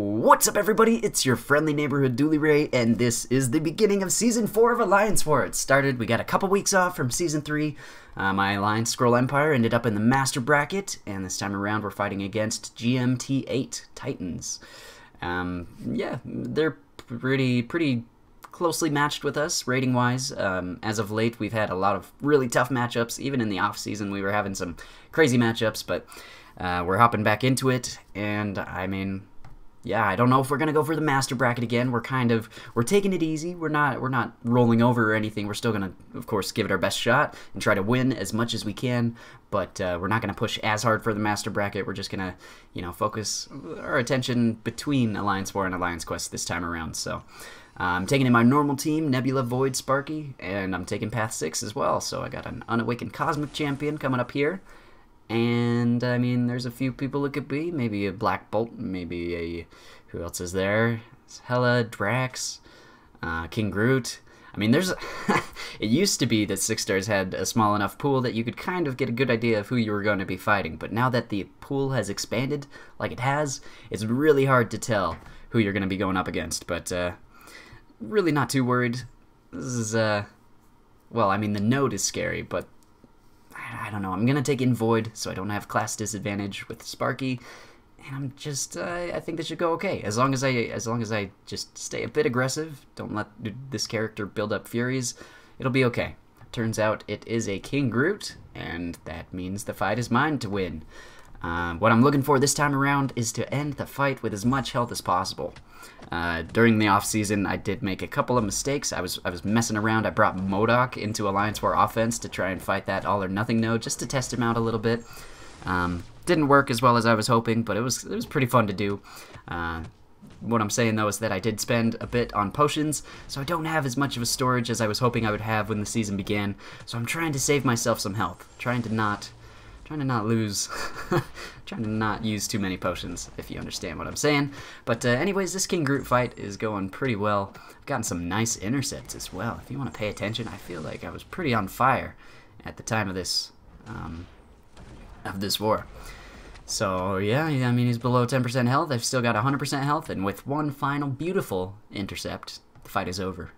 What's up, everybody? It's your friendly neighborhood DoolieRay, and this is the beginning of Season 4 of Alliance War. It started, we got a couple weeks off from Season 3. My Alliance Skrull Empire ended up in the Master Bracket, and this time around we're fighting against GMT8 Titans. Yeah, they're pretty closely matched with us, rating-wise. As of late, we've had a lot of really tough matchups. Even in the off-season, we were having some crazy matchups, but we're hopping back into it, and I mean... yeah, I don't know if we're gonna go for the Master Bracket again. We're taking it easy. We're not rolling over or anything. We're still gonna, of course, give it our best shot and try to win as much as we can. But we're not gonna push as hard for the Master Bracket. We're just gonna, focus our attention between Alliance War and Alliance Quest this time around. So I'm taking in my normal team, Nebula, Void, Sparky, and I'm taking Path 6 as well. So I got an Unawakened Cosmic Champion coming up here. And, I mean, there's a few people it could be. Maybe a Black Bolt, maybe a... who else is there? It's Hela, Drax, King Groot. I mean, there's... it used to be that 6 stars had a small enough pool that you could kind of get a good idea of who you were going to be fighting. But now that the pool has expanded like it has, it's really hard to tell who you're going to be going up against. But, really not too worried. This is, well, I mean, the node is scary, but... I don't know. I'm gonna take in Void, so I don't have class disadvantage with Sparky, and I'm just I think this should go okay as long as I just stay a bit aggressive. Don't let this character build up furies. It'll be okay. Turns out it is a King Groot, and that means the fight is mine to win. What I'm looking for this time around is to end the fight with as much health as possible. During the off-season, I did make a couple of mistakes. I was messing around. I brought MODOK into Alliance War offense to try and fight that all-or-nothing node, just to test him out a little bit. Didn't work as well as I was hoping, but it was pretty fun to do. What I'm saying, though, is that I did spend a bit on potions, so I don't have as much of a storage as I was hoping I would have when the season began. So I'm trying to save myself some health, trying to not lose, trying to not use too many potions, if you understand what I'm saying. But anyways, this King Groot fight is going pretty well. I've gotten some nice intercepts as well. If you want to pay attention, I feel like I was pretty on fire at the time of this war. So yeah, I mean, he's below 10% health. I've still got 100% health, and with one final beautiful intercept, the fight is over.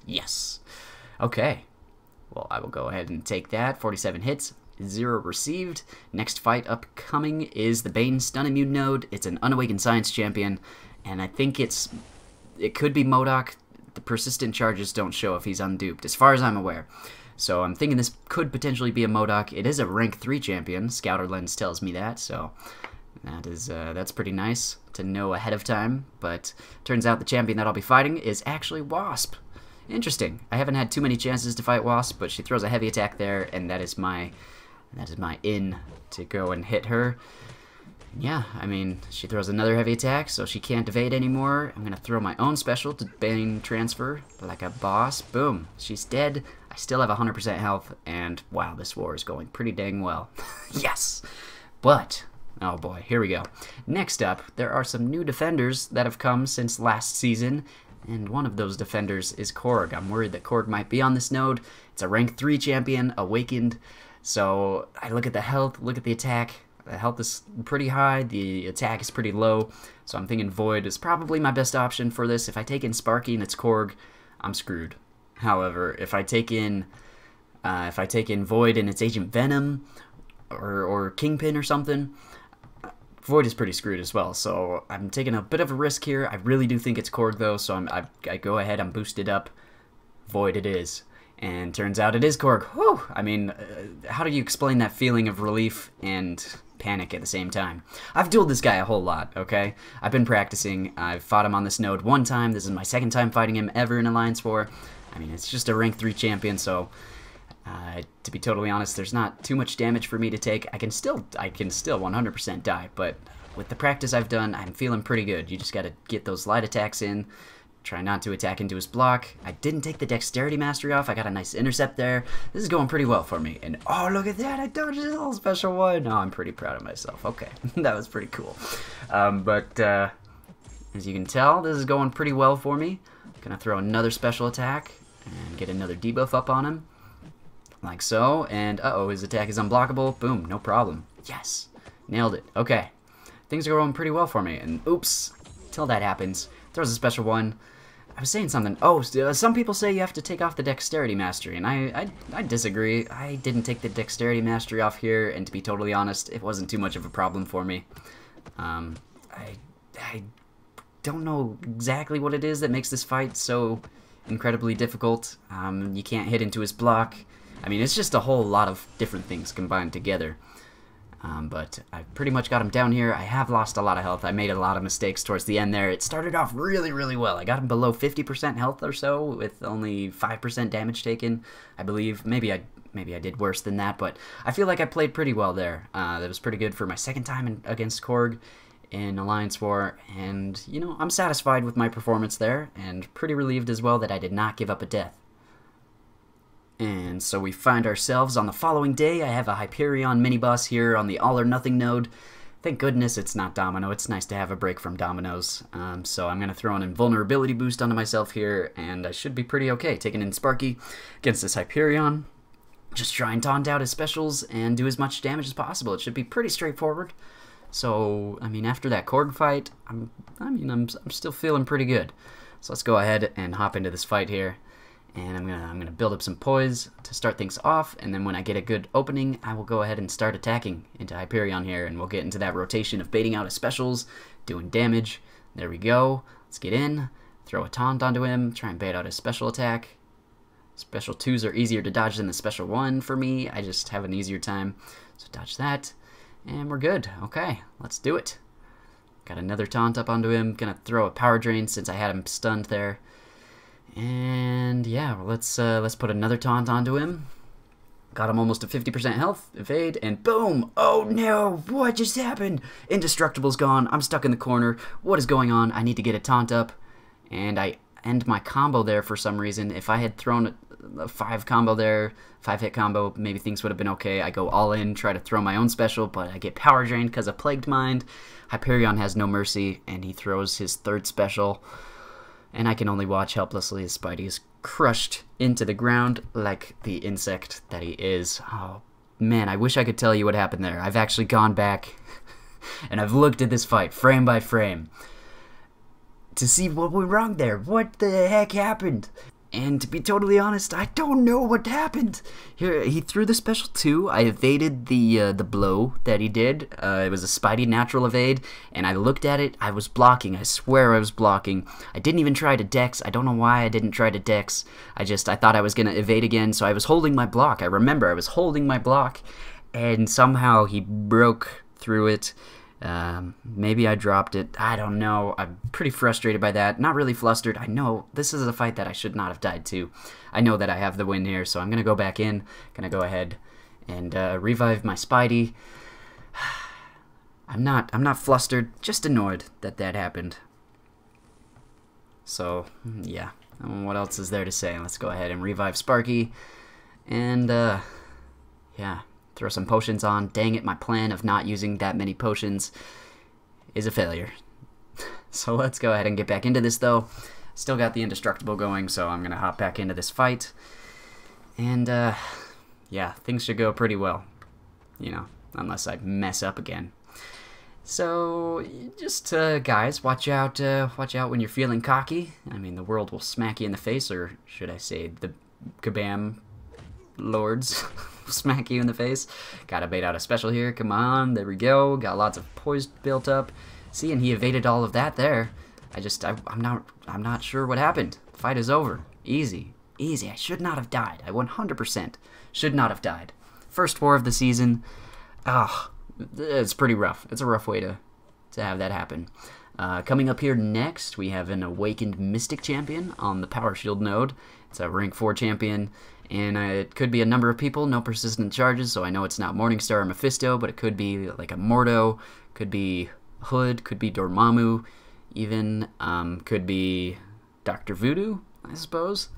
Yes. Okay. Well, I will go ahead and take that. 47 hits. 0 received. Next fight upcoming is the Bane Stun Immune node. It's an Unawakened Science Champion, and I think it could be MODOK. The persistent charges don't show if he's unduped, as far as I'm aware. So I'm thinking this could potentially be a MODOK. It is a rank 3 champion. Scouter Lens tells me that, so that's pretty nice to know ahead of time. But turns out the champion that I'll be fighting is actually Wasp. Interesting. I haven't had too many chances to fight Wasp, but she throws a heavy attack there, and that is my in to go and hit her. Yeah, I mean, she throws another heavy attack, so she can't evade anymore. I'm gonna throw my own special to Bane transfer like a boss. Boom, she's dead. I still have 100% health, and wow, this war is going pretty dang well. Yes! But, oh boy, here we go. Next up, there are some new defenders that have come since last season, and one of those defenders is Korg. I'm worried that Korg might be on this node. It's a rank 3 champion, awakened. So I look at the health, look at the attack. The health is pretty high, the attack is pretty low. So I'm thinking Void is probably my best option for this. If I take in Sparky and it's Korg, I'm screwed. However, if I take in Void and it's Agent Venom or Kingpin or something, Void is pretty screwed as well, so I'm taking a bit of a risk here. I really do think it's Korg, though, so I go ahead, I'm boosted up. Void it is. And turns out it is Korg. Whew! I mean, how do you explain that feeling of relief and panic at the same time? I've dueled this guy a whole lot, okay? I've been practicing. I've fought him on this node one time. This is my second time fighting him ever in Alliance War. I mean, it's just a rank 3 champion, so... to be totally honest, there's not too much damage for me to take. I can still 100% die, but with the practice I've done, I'm feeling pretty good. You just gotta get those light attacks in, try not to attack into his block. I didn't take the Dexterity Mastery off. I got a nice intercept there. This is going pretty well for me. And oh, look at that! I dodged his little special one. Oh, I'm pretty proud of myself. Okay, that was pretty cool. But as you can tell, this is going pretty well for me. Gonna throw another special attack and get another debuff up on him. Like so, and uh-oh, his attack is unblockable. Boom, no problem. Yes, nailed it. Okay, things are going pretty well for me. And oops, till that happens, throws a special one. I was saying something. Oh, some people say you have to take off the Dexterity Mastery, and I disagree. I didn't take the Dexterity Mastery off here, and to be totally honest, it wasn't too much of a problem for me. I don't know exactly what it is that makes this fight so incredibly difficult. You can't hit into his block. I mean, it's just a whole lot of different things combined together. But I pretty much got him down here. I have lost a lot of health. I made a lot of mistakes towards the end there. It started off really, really well. I got him below 50% health or so with only 5% damage taken, I believe. Maybe I did worse than that, but I feel like I played pretty well there. That was pretty good for my second time against Korg in Alliance War, and, you know, I'm satisfied with my performance there, and pretty relieved as well that I did not give up a death. And so we find ourselves on the following day. I have a Hyperion mini-boss here on the all-or-nothing node. Thank goodness it's not Domino. It's nice to have a break from Dominoes. So I'm going to throw an invulnerability boost onto myself here, and I should be pretty okay. Taking in Sparky against this Hyperion. Just try and taunt out his specials and do as much damage as possible. It should be pretty straightforward. So, I mean, after that Korg fight, I'm still feeling pretty good. So let's go ahead and hop into this fight here. And I'm gonna build up some poise to start things off, and then when I get a good opening, I will go ahead and start attacking into Hyperion here, and we'll get into that rotation of baiting out his specials, doing damage. There we go. Let's get in, throw a taunt onto him, try and bait out his special attack. Special 2s are easier to dodge than the special 1 for me. I just have an easier time. So dodge that, and we're good. Okay, let's do it. Got another taunt up onto him. Gonna throw a power drain since I had him stunned there. And yeah, let's put another taunt onto him. Got him almost to 50% health, evade, and boom! Oh no, what just happened? Indestructible's gone, I'm stuck in the corner. What is going on? I need to get a taunt up. And I end my combo there for some reason. If I had thrown a 5 combo there, 5-hit combo, maybe things would have been okay. I go all in, try to throw my own special, but I get power drained because of Plagued Mind. Hyperion has no mercy, and he throws his 3rd special. And I can only watch helplessly as Spidey is crushed into the ground like the insect that he is. Oh, man, I wish I could tell you what happened there. I've actually gone back and I've looked at this fight frame by frame to see what went wrong there. What the heck happened? And to be totally honest, I don't know what happened. Here, he threw the special 2. I evaded the blow that he did. It was a Spidey natural evade, and I looked at it. I was blocking. I swear I was blocking. I didn't even try to dex. I don't know why I didn't try to dex. I thought I was going to evade again, so I was holding my block. I remember I was holding my block, and somehow he broke through it. Maybe I dropped it. I don't know. I'm pretty frustrated by that. Not really flustered. I know this is a fight that I should not have died to. I know that I have the win here, so I'm gonna go back in. Gonna go ahead and revive my Spidey. I'm not flustered. Just annoyed that happened. So yeah. What else is there to say? Let's go ahead and revive Sparky, and yeah. Throw some potions on. Dang it, my plan of not using that many potions is a failure. So let's go ahead and get back into this, though. Still got the indestructible going, so I'm going to hop back into this fight. And, yeah, things should go pretty well. You know, unless I mess up again. So, just, guys, watch out when you're feeling cocky. I mean, the world will smack you in the face, or should I say, the kabam lords smack you in the face. Gotta bait out a special here. Come on, there we go. Got lots of poise built up. See, and he evaded all of that there. I'm not sure what happened. The fight is over. Easy. I should not have died. I 100% should not have died. First war of the season. Ah, it's pretty rough. It's a rough way to have that happen. Coming up here next, we have an Awakened Mystic Champion on the Power Shield node. It's a rank 4 champion, and it could be a number of people, no persistent charges, so I know it's not Morningstar or Mephisto, but it could be like a Mordo, could be Hood, could be Dormammu, even, could be Dr. Voodoo, I suppose.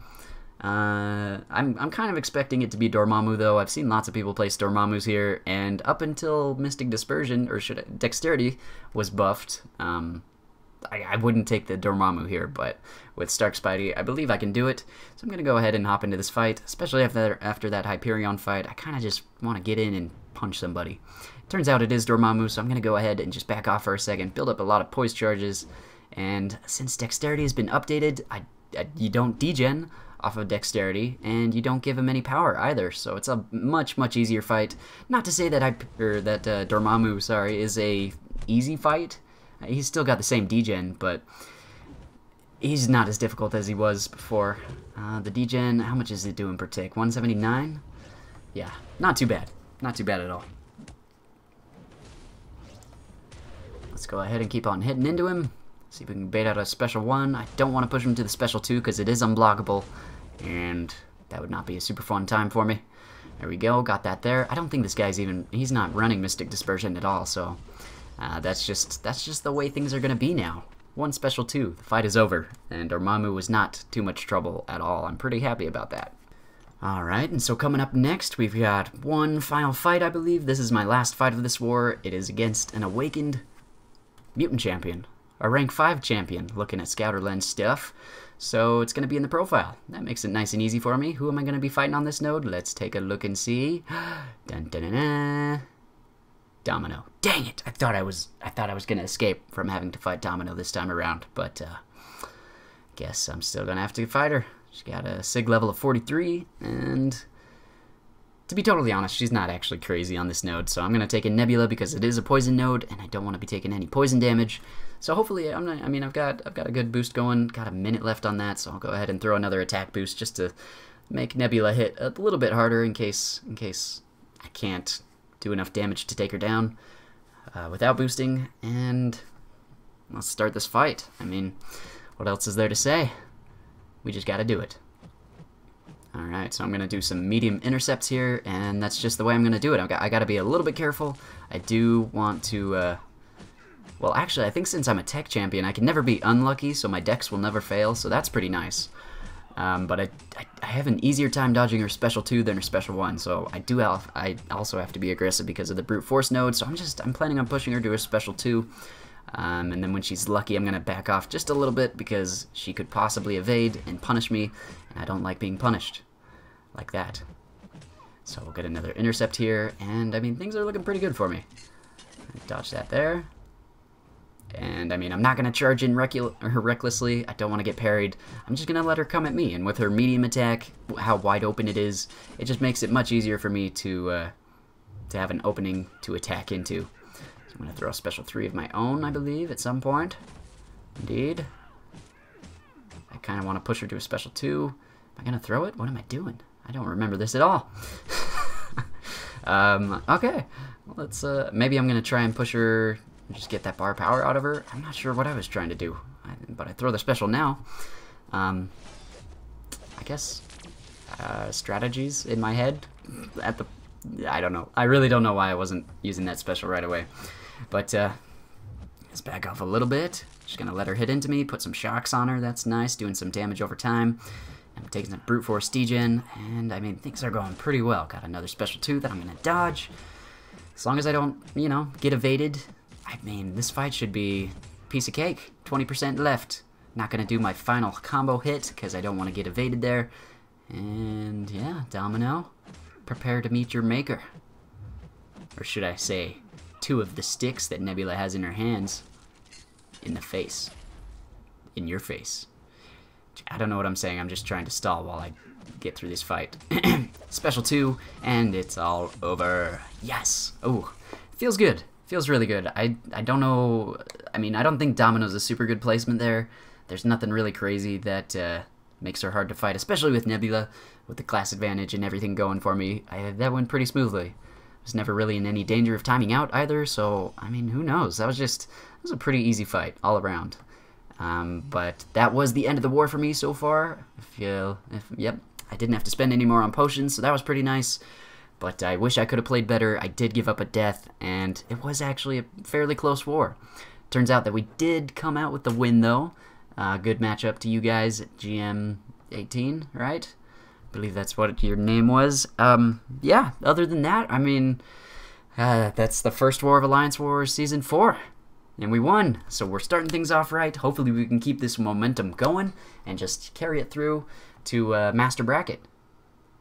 I'm kind of expecting it to be Dormammu, though. I've seen lots of people place Dormammus here, and up until Mystic Dispersion, or Dexterity was buffed, I wouldn't take the Dormammu here, but with Stark Spidey, I believe I can do it. So I'm going to go ahead and hop into this fight, especially after that Hyperion fight. I kind of just want to get in and punch somebody. Turns out it is Dormammu, so I'm going to go ahead and just back off for a second, build up a lot of poise charges, and since dexterity has been updated, you don't degen off of dexterity, and you don't give him any power either, so it's a much, much easier fight. Not to say that Dormammu, sorry, is a easy fight. He's still got the same degen, but he's not as difficult as he was before. The degen, how much is it doing per tick? 179? Yeah, not too bad. Not too bad at all. Let's go ahead and keep on hitting into him. See if we can bait out a special 1. I don't want to push him to the special 2 because it is unblockable, and that would not be a super fun time for me. There we go, got that there. I don't think this guy's he's not running Mystic Dispersion at all, so that's just the way things are going to be now. 1 special 2, the fight is over, and Dormammu was not too much trouble at all. I'm pretty happy about that. Alright, and so coming up next, we've got one final fight, I believe. This is my last fight of this war. It is against an awakened mutant champion. A rank 5 champion, looking at Scouter Lens stuff. So it's going to be in the profile. That makes it nice and easy for me. Who am I going to be fighting on this node? Let's take a look and see. Dun, dun, dun, dun. Domino. Dang it! I thought I was going to escape from having to fight Domino this time around, but guess I'm still going to have to fight her. She's got a sig level of 43, and to be totally honest, she's not actually crazy on this node, so I'm going to take a Nebula because it is a poison node, and I don't want to be taking any poison damage. So hopefully, I've got a good boost going, got a minute left on that, so I'll go ahead and throw another attack boost just to make Nebula hit a little bit harder in case I can't do enough damage to take her down without boosting, and let's start this fight. I mean, what else is there to say? We just gotta do it. Alright, so I'm gonna do some medium intercepts here, and that's just the way I'm gonna do it. I gotta be a little bit careful. I do want to, well, actually, I think since I'm a tech champion, I can never be unlucky, so my dex will never fail, so that's pretty nice. But I have an easier time dodging her special 2 than her special 1, so I also have to be aggressive because of the brute force node, so I'm planning on pushing her to her special 2. And then when she's lucky, I'm going to back off just a little bit because she could possibly evade and punish me, and I don't like being punished like that. So we'll get another intercept here, and I mean, things are looking pretty good for me. Dodge that there. And I mean, I'm not going to charge in recklessly. I don't want to get parried. I'm just going to let her come at me, and with her medium attack, how wide open it is, it just makes it much easier for me to have an opening to attack into. So I'm going to throw a special 3 of my own, I believe, at some point. Indeed. I kind of want to push her to a special 2. Am I going to throw it? What am I doing? I don't remember this at all. Okay. Well, let's, maybe I'm going to try and push her, just get that bar power out of her. I'm not sure what I was trying to do, but I throw the special now. I guess strategies in my head I don't know. I really don't know why I wasn't using that special right away. But let's back off a little bit. Just gonna let her hit into me, put some shocks on her. That's nice, doing some damage over time. I'm taking some brute force degen, and I mean, things are going pretty well. Got another special 2 that I'm gonna dodge. As long as I don't, you know, get evaded. I mean, this fight should be a piece of cake. 20% left. Not gonna do my final combo hit because I don't want to get evaded there. And yeah, Domino, prepare to meet your maker. Or should I say, 2 of the sticks that Nebula has in her hands. In the face. In your face. I don't know what I'm saying. I'm just trying to stall while I get through this fight. Special 2, and it's all over. Yes! Oh, feels good. Feels really good. I don't know. I mean, I don't think Domino's a super good placement there. There's nothing really crazy that makes her hard to fight, especially with Nebula, with the class advantage and everything going for me. That went pretty smoothly. I was never really in any danger of timing out either, so, I mean, who knows? That was a pretty easy fight all around. But that was the end of the war for me so far. Yep, I didn't have to spend any more on potions, so that was pretty nice. But I wish I could have played better. I did give up a death, and it was actually a fairly close war. Turns out that we did come out with the win, though. Good matchup to you guys at GM8, right? I believe that's what your name was. Yeah, other than that, I mean, that's the first War of Alliance Wars Season 4. And we won, so we're starting things off right. Hopefully we can keep this momentum going and just carry it through to Master Bracket.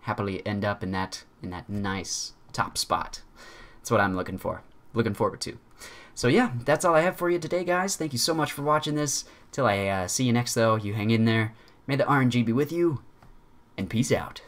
Happily end up in that nice top spot. That's what I'm looking for. looking forward to. So yeah, that's all I have for you today, guys. Thank you so much for watching this. Till I see you next, though, you hang in there. May the RNG be with you, and peace out.